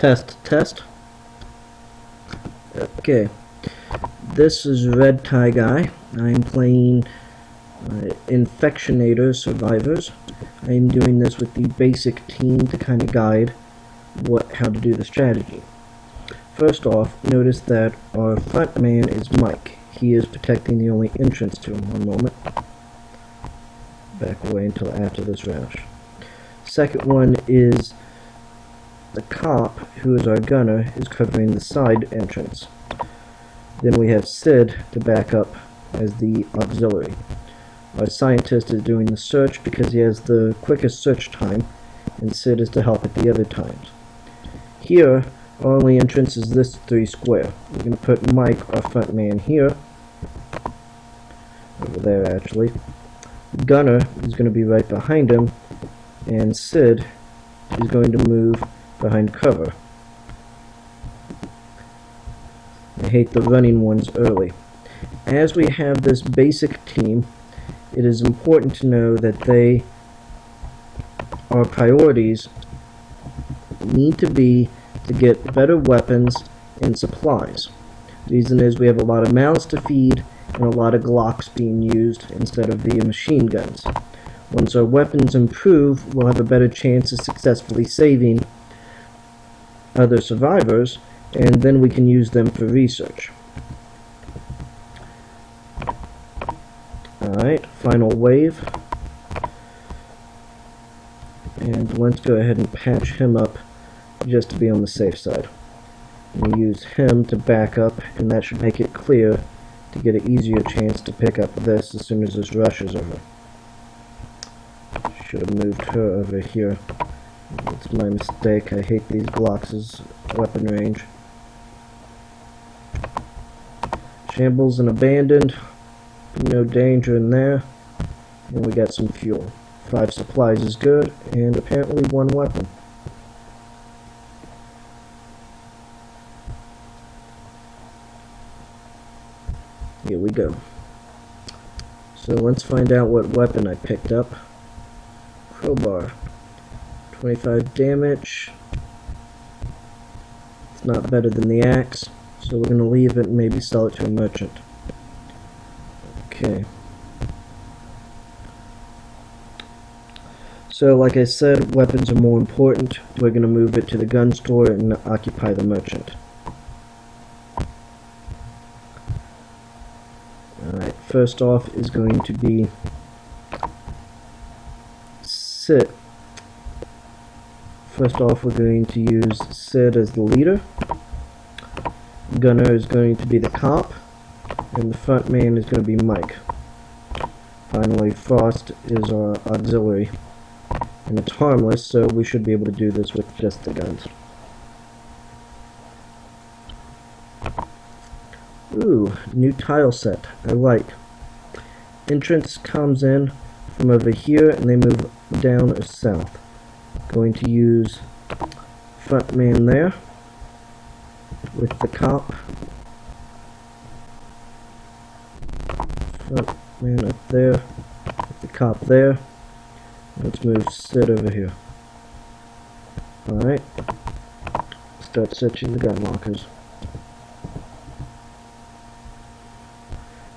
Test. Okay, this is Red Tie Guy. I'm playing Infectonator Survivors. I am doing this with the basic team to kind of guide how to do the strategy. First off, notice that our front man is Mike. He is protecting the only entrance to him. One moment. Back away until after this rush. Second one is the cop, who is our gunner, is covering the side entrance. Then we have Sid to back up as the auxiliary. Our scientist is doing the search because he has the quickest search time, and Sid is to help at the other times. Here, our only entrance is this 3 square. We're going to put Mike, our front man, here. Over there, actually. The gunner is going to be right behind him, and Sid is going to move behind cover. I hate the running ones early. As we have this basic team, it is important to know that our priorities need to be to get better weapons and supplies. The reason is we have a lot of mouths to feed and a lot of Glocks being used instead of the machine guns. Once our weapons improve, we'll have a better chance of successfully saving other survivors, and then we can use them for research. Alright, final wave. And let's go ahead and patch him up just to be on the safe side. We use him to back up, and that should make it clear to get an easier chance to pick up this as soon as this rush is over. Should have moved her over here. It's my mistake. I hate these Glocks' weapon range. Shambles and abandoned. No danger in there. And we got some fuel. 5 supplies is good, and apparently 1 weapon. Here we go. So let's find out what weapon I picked up. Crowbar. 25 damage. It's not better than the axe, so we're going to leave it and maybe sell it to a merchant. Okay. So like I said, weapons are more important. We're going to move it to the gun store and occupy the merchant. Alright, first off is going to be Sid. First off, we're going to use Sid as the leader. Gunner is going to be the cop, and the front man is going to be Mike. Finally, Frost is our auxiliary, and it's harmless, so we should be able to do this with just the guns. Ooh, new tile set. I like. Entrance comes in from over here, and they move down or south. Going to use front man there with the cop. Front man up there with the cop there. Let's move Sid over here. Alright. Start searching the gun lockers.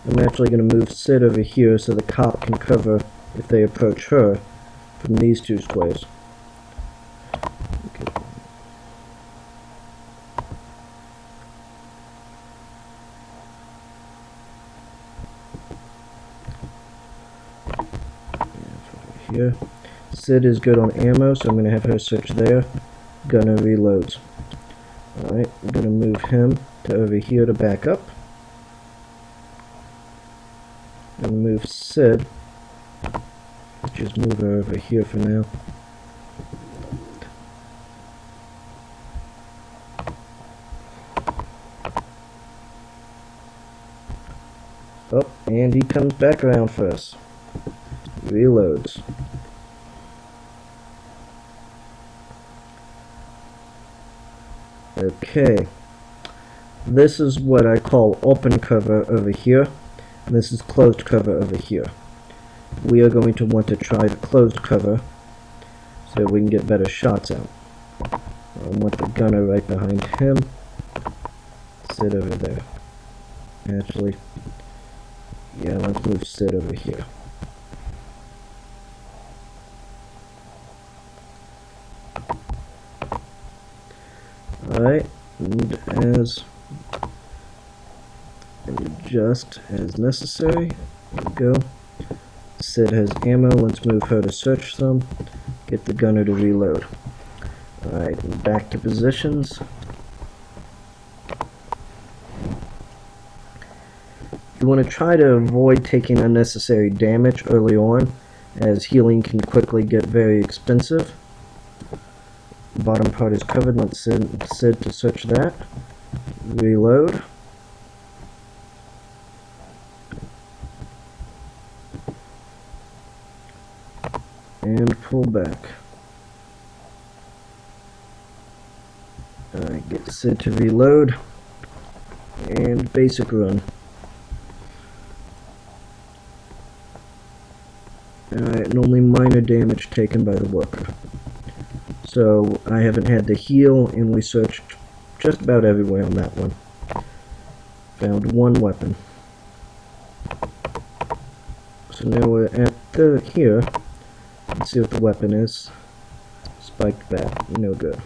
I'm actually going to move Sid over here so the cop can cover if they approach her from these 2 squares. Okay. Here. Sid is good on ammo, so I'm going to have her search there. Gunner reloads. Alright, I'm going to move him to over here to back up. And move Sid. Let's just move her over here for now. Oh, and he comes back around for us. Reloads. Okay. This is what I call open cover over here. And this is closed cover over here. We are going to want to try the closed cover so we can get better shots out. I want the gunner right behind him. Sid over there. Actually, yeah, let's move Sid over here. Alright, and just as necessary. There we go. Sid has ammo. Let's move her to search some. Get the gunner to reload. Alright, back to positions. You want to try to avoid taking unnecessary damage early on, as healing can quickly get very expensive. The bottom part is covered. Let's send Sid to search that. Reload. And pull back. Alright, get Sid to reload. And basic run. Alright, and only minor damage taken by the worker. So, I haven't had to heal, and we searched just about everywhere on that one. Found one weapon. So now we're at here. Let's see what the weapon is. Spiked bat, no good.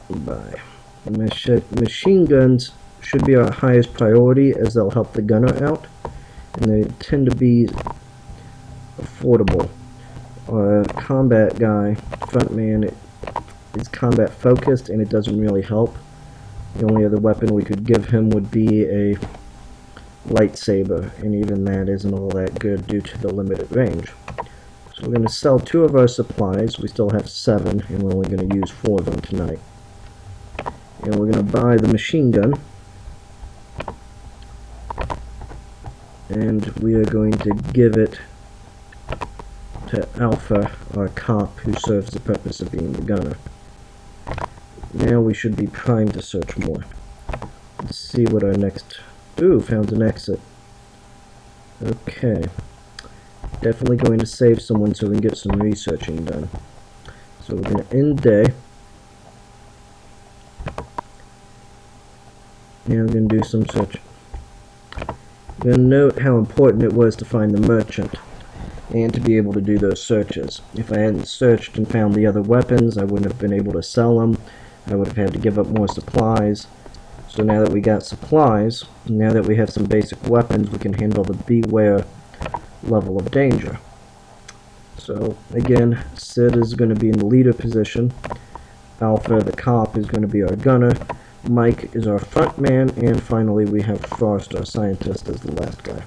Bye. Machine guns should be our highest priority, as they'll help the gunner out, and they tend to be affordable. Our combat guy, frontman, is combat focused, and it doesn't really help. The only other weapon we could give him would be a lightsaber, and even that isn't all that good due to the limited range. So we're going to sell 2 of our supplies. We still have 7, and we're only going to use 4 of them tonight. And we're going to buy the machine gun, and we are going to give it to Alpha, our cop, who serves the purpose of being the gunner. Now we should be primed to search more. Let's see what our next... Ooh, found an exit. Okay. Definitely going to save someone so we can get some researching done. So we're going to end day. Now we're going to do some searching. We're going to note how important it was to find the merchant and to be able to do those searches. If I hadn't searched and found the other weapons, I wouldn't have been able to sell them. I would have had to give up more supplies. So now that we got supplies, now that we have some basic weapons, we can handle the beware level of danger. So again, Sid is going to be in the leader position. Alpha, the cop, is going to be our gunner. Mike is our front man, and finally we have Frost, our scientist, as the last guy.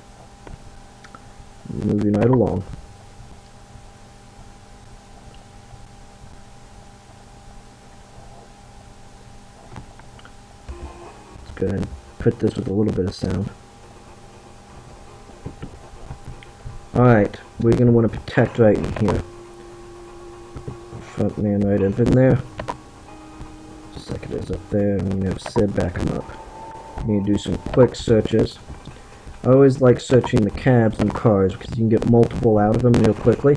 Moving right along. Let's go ahead and put this with a little bit of sound. Alright, we're going to want to protect right in here. Front man right up in there. Second is up there, and we're going to have Sid back him up. We need to do some quick searches. I always like searching the cabs and cars because you can get multiple out of them real quickly.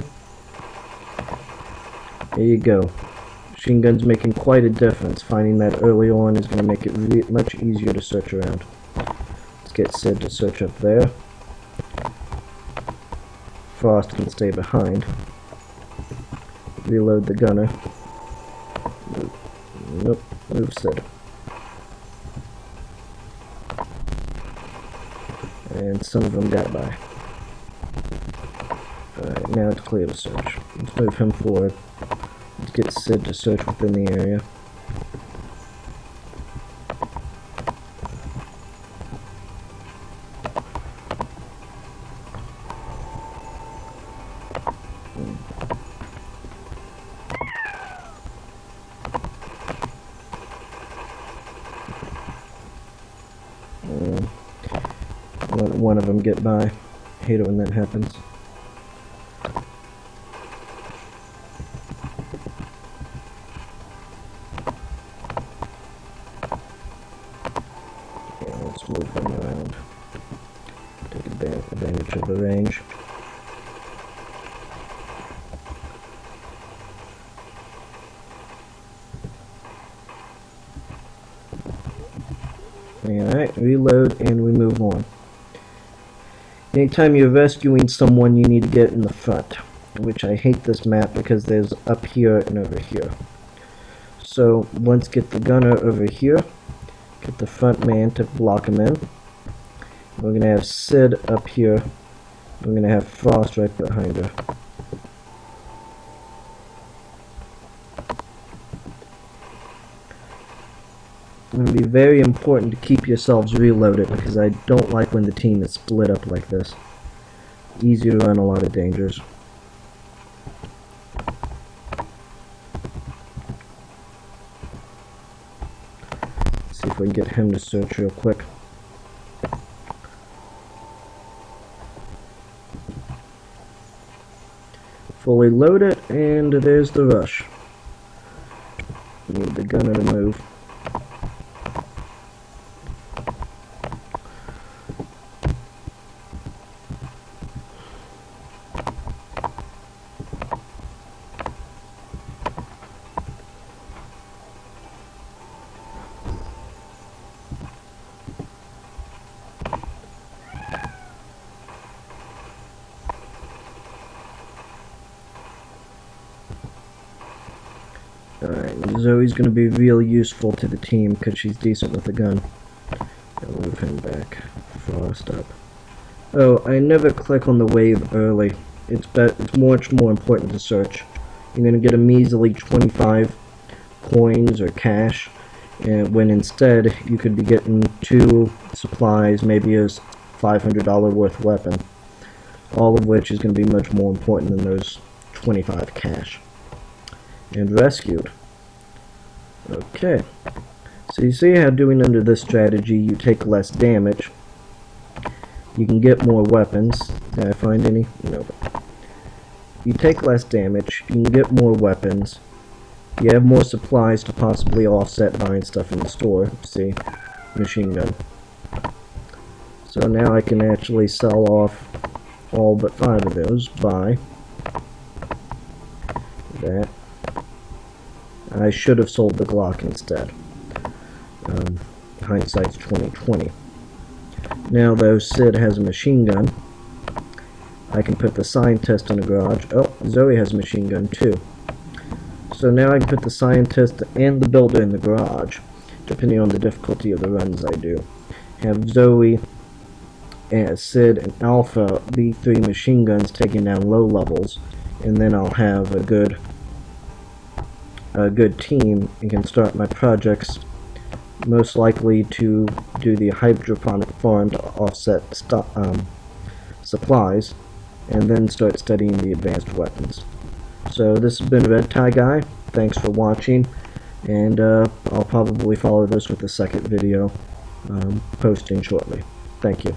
There you go. Machine gun's making quite a difference. Finding that early on is going to make it much easier to search around. Let's get Sid to search up there. Frost can stay behind. Reload the gunner. Nope, move Sid. And some of them got by. Alright, now it's clear to search. Let's move him forward. Let's get Sid to search within the area. Let one of them get by. Hate it when that happens. Yeah, let's move them around. Take advantage of the range. Alright, reload and we move on. Anytime you're rescuing someone, you need to get in the front, which I hate this map because there's up here and over here. So let's get the gunner over here, get the front man to block him in. We're going to have Sid up here. We're going to have Frost right behind her. It's going to be very important to keep yourselves reloaded because I don't like when the team is split up like this. Easy to run a lot of dangers. Let's see if we can get him to search real quick. Fully loaded, and there's the rush. Need the gunner to move. Alright, Zoe's going to be real useful to the team because she's decent with a gun. I'll move him back. Frost up. Oh, I never click on the wave early. It's much more important to search. You're going to get a measly 25 coins or cash, and when instead you could be getting 2 supplies, maybe a $500 worth weapon. All of which is going to be much more important than those 25 cash. And rescued. Okay. So you see how doing under this strategy you take less damage. You can get more weapons. Did I find any? No. You take less damage, you can get more weapons. You have more supplies to possibly offset buying stuff in the store. See? Machine gun. So now I can actually sell off all but 5 of those. Buy. That. I should have sold the Glock instead. Hindsight's 20/20. Now though Sid has a machine gun, I can put the scientist in the garage. Oh, Zoe has a machine gun too. So now I can put the scientist and the builder in the garage, depending on the difficulty of the runs I do. Have Zoe, and Sid, and Alpha be 3 machine guns taking down low levels, and then I'll have a good team and can start my projects, most likely to do the hydroponic farm to offset supplies, and then start studying the advanced weapons. So this has been Red Tie Guy. Thanks for watching, and I'll probably follow this with a second video posting shortly. Thank you.